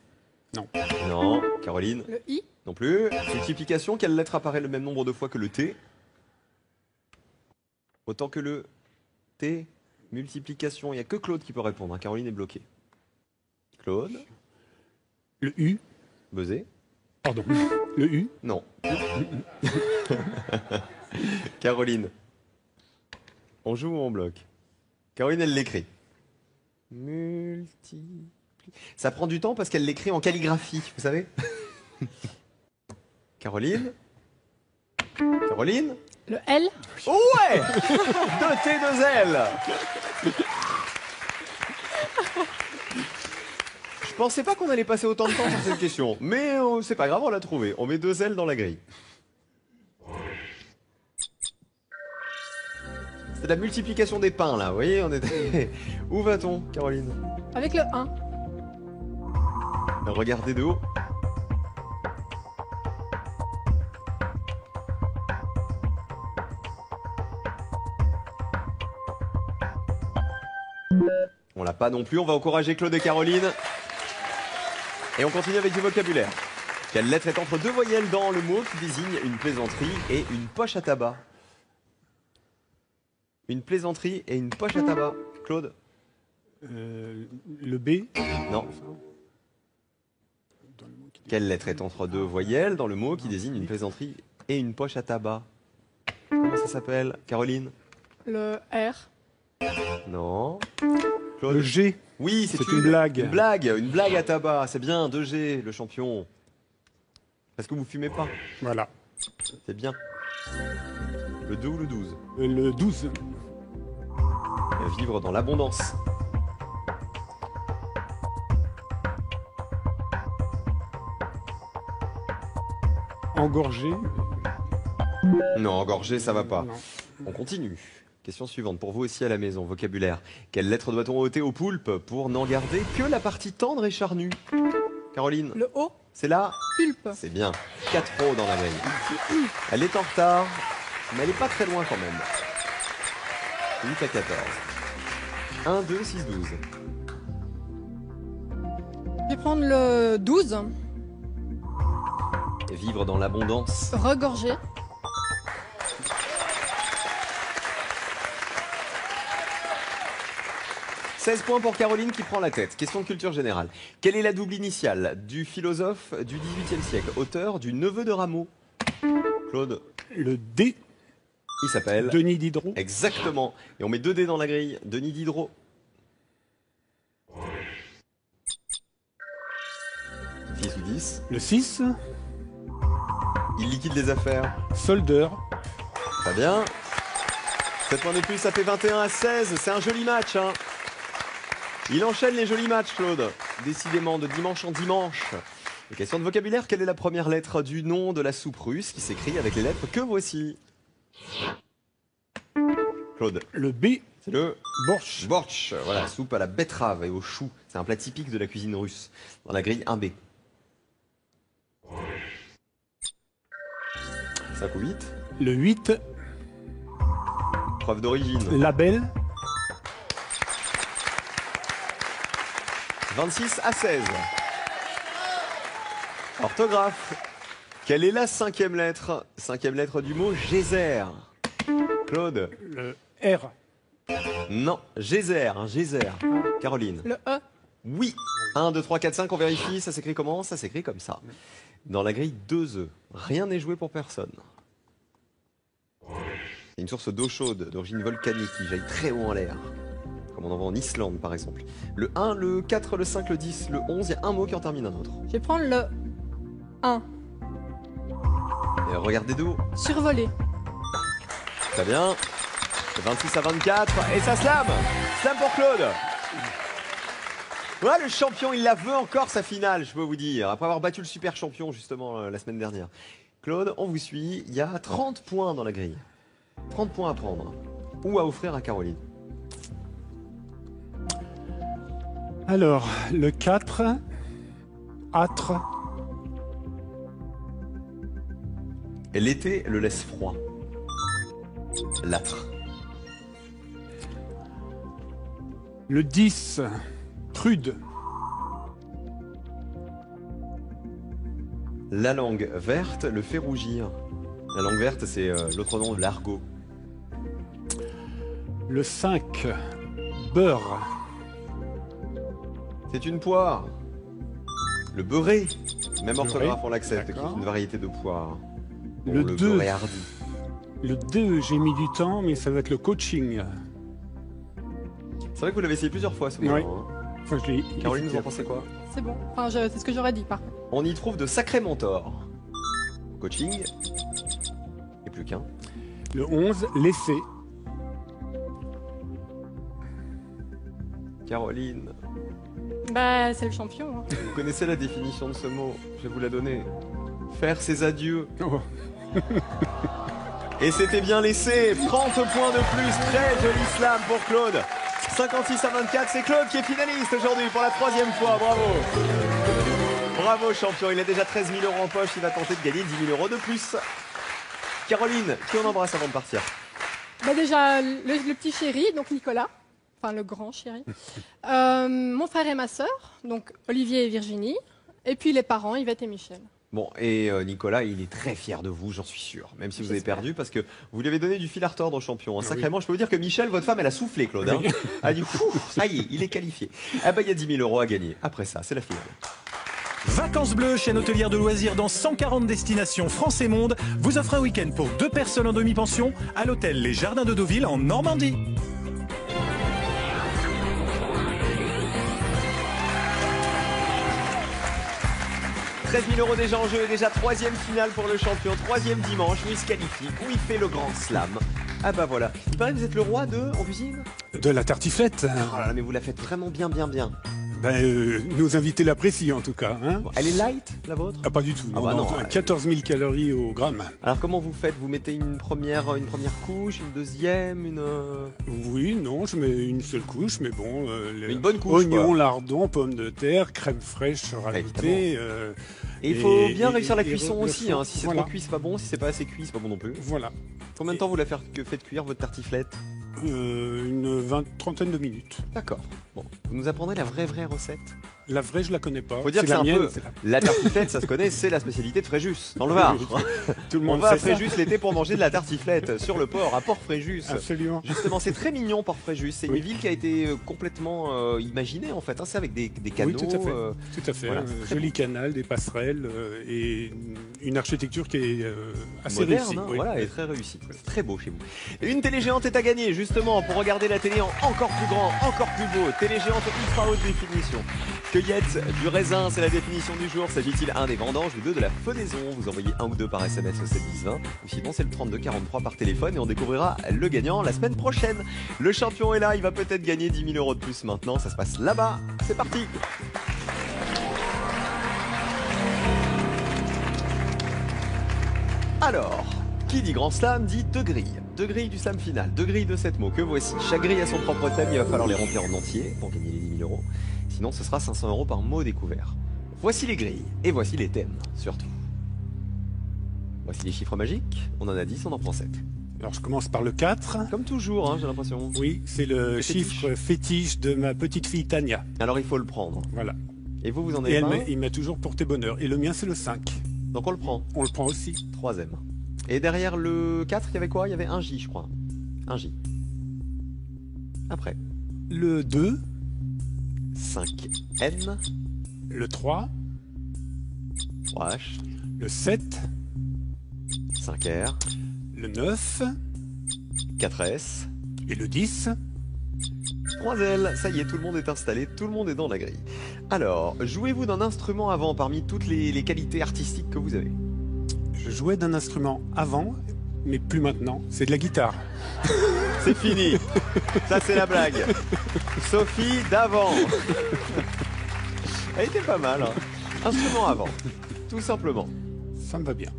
Non. Non. Caroline? Le I. Non plus. Multiplication, quelle lettre apparaît le même nombre de fois que le T? Autant que le T. Multiplication, il n'y a que Claude qui peut répondre. Hein. Caroline est bloquée. Claude? Le U. Buzzé? Pardon. Le U. Non. Caroline. On joue ou on bloque? Caroline, elle l'écrit. Ça prend du temps parce qu'elle l'écrit en calligraphie, vous savez? Caroline? Caroline? Le L. Ouais. 2 T, 2 L. Je pensais pas qu'on allait passer autant de temps sur cette question, mais c'est pas grave, on l'a trouvé. On met 2 L dans la grille. C'est la multiplication des pains là, vous voyez, on était... Où va-t-on, Caroline? Avec le 1. Regardez de haut. On l'a pas non plus, on va encourager Claude et Caroline. Et on continue avec du vocabulaire. Quelle lettre est entre deux voyelles dans le mot qui désigne une plaisanterie et une poche à tabac? Une plaisanterie et une poche à tabac. Claude? Le B. Non. Quelle lettre est entre deux voyelles dans le mot qui désigne une plaisanterie et une poche à tabac? Comment ça s'appelle? Caroline? Le R. Non. Claude? Le G. Oui, c'est une blague. Une blague à tabac. C'est bien, 2G, le champion. Parce que vous fumez pas. Voilà. C'est bien. Le 2 ou le 12? Le 12. Vivre dans l'abondance. Engorgé. Non, engorgé, ça va pas. Non. On continue. Question suivante, pour vous aussi à la maison, vocabulaire. Quelle lettre doit-on ôter au poulpe pour n'en garder que la partie tendre et charnue? Caroline? Le O. C'est là? Pulpe. C'est bien. 4 O dans la grille. Elle est en retard, mais elle n'est pas très loin quand même. 8 à 14. 1, 2, 6, 12. Je vais prendre le 12. Vivre dans l'abondance. Regorger. « 16 points pour Caroline qui prend la tête. Question de culture générale. Quelle est la double initiale du philosophe du XVIIIe siècle, auteur du Neveu de Rameau? Claude? Le D. Il s'appelle Denis Diderot. Exactement. Et on met 2 dés dans la grille. Denis Diderot. 6 ou 10. Le 6. Il liquide les affaires. Soldeur. Très bien. 7 points de plus, ça fait 21 à 16. C'est un joli match, hein. Il enchaîne les jolis matchs, Claude. Décidément, de dimanche en dimanche. Et question de vocabulaire, quelle est la première lettre du nom de la soupe russe qui s'écrit avec les lettres que voici? Claude? Le B. C'est le Borsch. Borsch. Voilà, soupe à la betterave et au chou. C'est un plat typique de la cuisine russe. Dans la grille 1B. 5 ou 8. Le 8. Preuve d'origine. Label. 26 à 16. Orthographe. Quelle est la 5e lettre? 5e lettre du mot geyser. Claude? Le R. Non, geyser, un geyser. Caroline? Le E. Oui. 1, 2, 3, 4, 5, on vérifie. Ça s'écrit comment? Ça s'écrit comme ça. Dans la grille 2 œufs. Rien n'est joué pour personne. C'est une source d'eau chaude d'origine volcanique qui jaillit très haut en l'air. Comme on en voit en Islande par exemple. Le 1, le 4, le 5, le 10, le 11, il y a un mot qui en termine un autre. Je vais prendre le 1. Et regardez de haut. Survoler. Très bien. 26 à 24. Et ça slam. Slam pour Claude. Ouais, le champion, il la veut encore sa finale, je peux vous dire. Après avoir battu le super champion justement la semaine dernière. Claude, on vous suit. Il y a 30 points dans la grille. 30 points à prendre. Ou à offrir à Caroline. Alors, le 4. Âtre. Et l'été le laisse froid. L'âtre. Le 10. Prude. La langue verte le fait rougir. La langue verte, c'est l'autre nom de l'argot. Le 5. Beurre. C'est une poire. Le beurré. Même Beurré, orthographe, on l'accepte, qui est d'accord. une variété de poire. Bon, Le le 2. beurré hardi. Le 2, j'ai mis du temps, mais ça va être le coaching. C'est vrai que vous l'avez essayé plusieurs fois, ce mot. Oui. Hein. Enfin, je l'ai Caroline, vous en essayé. pensez quoi? C'est bon. Enfin, c'est ce que j'aurais dit, par contre. On y trouve de sacrés mentors. Coaching. Et plus qu'un. Le 11, laisser. Caroline, Bah, c'est le champion. Hein. vous connaissez la définition de ce mot? Je vais vous la donner. Faire ses adieux. Oh. Et c'était bien laissé. 30 points de plus. Très joli slam pour Claude. 56 à 24. C'est Claude qui est finaliste aujourd'hui pour la 3e fois. Bravo. Bravo champion. Il a déjà 13 000 € en poche. Il va tenter de gagner 10 000 € de plus. Caroline, qui on embrasse avant de partir? Bah, déjà, le petit chéri, donc Nicolas. Enfin, le grand chéri. Mon frère et ma sœur, donc Olivier et Virginie. Et puis les parents, Yvette et Michel. Bon, et Nicolas, il est très fier de vous, j'en suis sûr. Même si vous avez perdu, parce que vous lui avez donné du fil à retordre au champion. Hein. Sacrément, je peux vous dire que Michel, votre femme, elle a soufflé, Claude. Hein. Elle a dit, ça y est, il est qualifié. Ah bah, il y a 10 000 € à gagner. Après ça, c'est la finale. Vacances Bleues, chaîne hôtelière de loisirs dans 140 destinations France et monde, vous offre un week-end pour 2 personnes en demi-pension à l'hôtel Les Jardins de Deauville en Normandie. 13 000 € déjà en jeu et déjà 3e finale pour le champion. 3e dimanche où il se qualifie, où il fait le grand slam. Ah bah voilà. Il paraît que vous êtes le roi de, en cuisine, De la tartiflette. Oh là là, mais vous la faites vraiment bien. Nos invités l'apprécient en tout cas. Hein. Bon, elle est light, la vôtre? Ah, pas du tout. Ah bah non, 14 000 calories au gramme. Alors comment vous faites? Vous mettez une première couche, une deuxième, une... Oui, non, je mets une seule couche, mais bon... une bonne couche, oignons, quoi. lardons, pommes de terre, crème fraîche rajoutée. Et il faut bien réussir la cuisson aussi. Hein. Si c'est voilà. trop cuit, c'est pas bon. Si c'est pas assez cuit, c'est pas bon non plus. Voilà. Combien de temps vous la faites cuire, votre tartiflette? Une trentaine de minutes. D'accord. Bon, vous nous apprendrez la vraie recette. La vraie, je la connais pas. Faut dire que c'est un peu... La tartiflette, ça se connaît, c'est la spécialité de Fréjus, dans le Var. Tout le monde On va à sait ça. Fréjus l'été pour manger de la tartiflette sur le port, à Port-Fréjus. Absolument. Justement, c'est très mignon, Port-Fréjus. C'est une ville qui a été complètement imaginée, en fait. Hein. C'est avec des canaux. Oui, tout à fait. Tout à fait. Voilà, Joli canal, des passerelles et une architecture qui est assez moderne, réussie. hein, Oui. voilà, et très réussie. C'est très beau chez vous. Et une télé géante est à gagner, justement, pour regarder la télé en encore plus grand, encore plus beau. Télé géante ultra haute définition. Cueillette du raisin, c'est la définition du jour. S'agit-il des vendanges ou 2 de la fenaison? Vous envoyez 1 ou 2 par SMS au 71020. Ou sinon, c'est le 3243 par téléphone et on découvrira le gagnant la semaine prochaine. Le champion est là, il va peut-être gagner 10 000 € de plus maintenant. Ça se passe là-bas. C'est parti! Alors, qui dit grand slam dit 2 grilles. 2 grilles du slam final, 2 grilles de 7 mots que voici. Chaque grille a son propre thème, il va falloir les remplir en entier pour gagner les 10 000 €. Sinon, ce sera 500 € par mot découvert. Voici les grilles et voici les thèmes, surtout. Voici les chiffres magiques. On en a 10, on en prend 7. Alors, je commence par le 4. Comme toujours, hein, j'ai l'impression. Oui, c'est le chiffre fétiche de ma petite fille Tania. Alors, il faut le prendre. Voilà. Et vous en Et avez pas? il m'a toujours porté bonheur. Et le mien, c'est le 5. Donc, on le prend. On le prend aussi. 3e. Et derrière le 4, il y avait quoi? Il y avait un J, je crois. Un J. Après. Le 2. 5N. Le 3. 3H. Le 7. 5R. Le 9. 4S. Et le 10. 3L. Ça y est, tout le monde est installé, tout le monde est dans la grille. Alors, jouez-vous d'un instrument avant parmi toutes les qualités artistiques que vous avez? Je jouais d'un instrument avant, mais plus maintenant. C'est de la guitare. C'est fini. Ça, c'est la blague. Sophie d'avant. Elle était pas mal. Hein. Instrument avant. Tout simplement. Ça me va bien.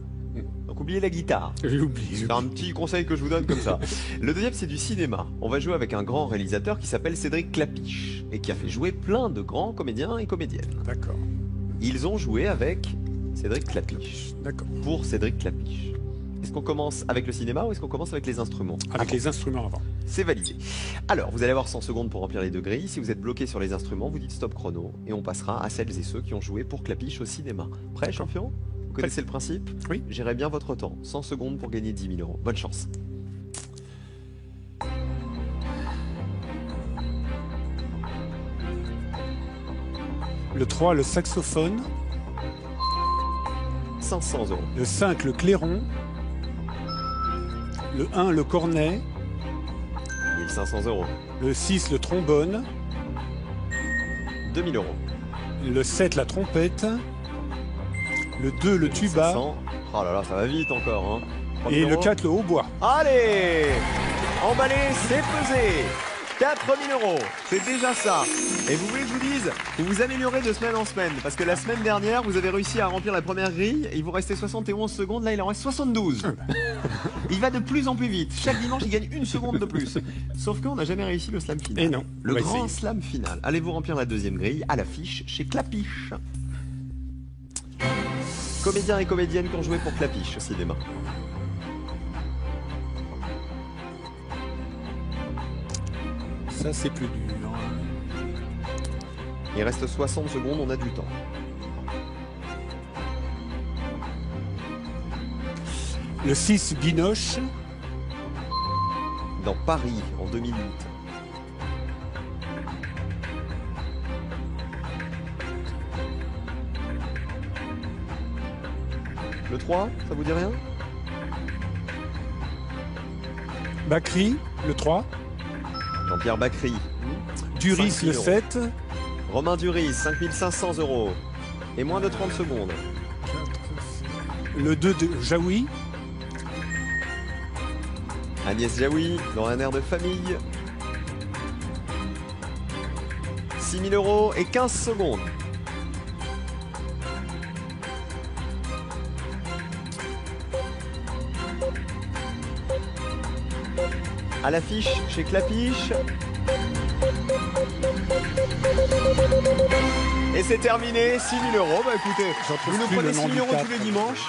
Donc, oubliez la guitare. J'ai oublié. C'est un petit conseil que je vous donne comme ça. Le deuxième, c'est du cinéma. On va jouer avec un grand réalisateur qui s'appelle Cédric Clapiche et qui a fait jouer plein de grands comédiens et comédiennes. D'accord. Ils ont joué avec Cédric Clapiche. D'accord. Pour Cédric Clapiche. Est-ce qu'on commence avec le cinéma ou est-ce qu'on commence avec les instruments? Avec les instruments avant. C'est validé. Alors, vous allez avoir 100 secondes pour remplir les 2 grilles. Si vous êtes bloqué sur les instruments, vous dites stop chrono et on passera à celles et ceux qui ont joué pour Clapiche au cinéma. Prêt, champion? Vous connaissez le principe? Oui. Gérez bien votre temps. 100 secondes pour gagner 10 000 €. Bonne chance. Le 3, le saxophone. 500 €. Le 5, le clairon. Le 1, le cornet. 1500 €. Le 6, le trombone. 2000 €. Le 7, la trompette. Le 2, le tuba. 500. Oh là là, ça va vite encore. Hein. Et le 4, le hautbois. Allez! Emballé, c'est pesé. 4000 €, c'est déjà ça. Et vous voulez que je vous dise, vous vous améliorez de semaine en semaine. Parce que la semaine dernière, vous avez réussi à remplir la première grille. Et il vous restait 71 secondes, là il en reste 72. Il va de plus en plus vite. Chaque dimanche, il gagne 1 seconde de plus. Sauf qu'on n'a jamais réussi le slam final. Et non. Le grand slam final. Allez-vous remplir la 2e grille à l'affiche chez Clapiche. Comédiens et comédiennes qui ont joué pour Clapiche au cinéma. Ça, c'est plus dur. Il reste 60 secondes, on a du temps. Le 6, Binoche. Dans Paris, en 2008. Le 3, ça vous dit rien? Bacri, le 3. Jean-Pierre Bacri. Duris, 5 000 le euros. 7. Romain Duris, 5500 €. Et moins de 30 secondes. Le 2 de Jaoui. Agnès Jaoui, dans un air de famille. 6 000 € et 15 secondes. À l'affiche chez Clapiche. Et c'est terminé, 6 000 €. Bah écoutez, vous nous prenez 6 000 € tous les dimanches.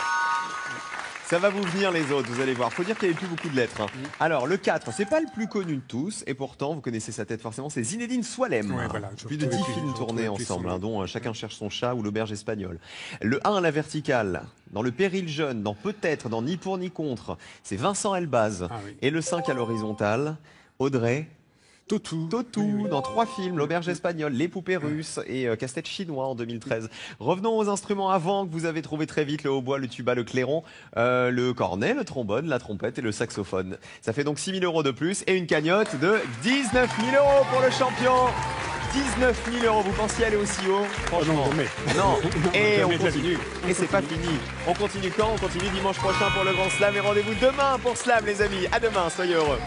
Ça va vous venir les autres, vous allez voir. Faut dire qu'il n'y avait plus beaucoup de lettres. Hein. Alors le 4, c'est pas le plus connu de tous, et pourtant vous connaissez sa tête forcément, c'est Zinedine Soualem. Ouais, voilà, Plus de 10 films tournés ensemble, hein, dont Chacun cherche son chat ou L'auberge espagnole. Le 1, La verticale, dans Le péril jeune, dans Peut-être, dans Ni pour ni contre, c'est Vincent Elbaz. Ah oui. Et le 5 à l'horizontale, Audrey Tautou. Tautou, dans 3 films, L'auberge espagnole, Les poupées russes et Casse-tête chinois en 2013. Revenons aux instruments avant que vous avez trouvé très vite: le hautbois, le tuba, le clairon, le cornet, le trombone, la trompette et le saxophone. Ça fait donc 6 000 € de plus et une cagnotte de 19 000 € pour le champion. 19 000 €, vous pensiez aller aussi haut? Franchement, non. Et on continue. Et c'est pas fini. On continue quand? On continue dimanche prochain pour le Grand Slam et rendez-vous demain pour Slam les amis. À demain, soyez heureux.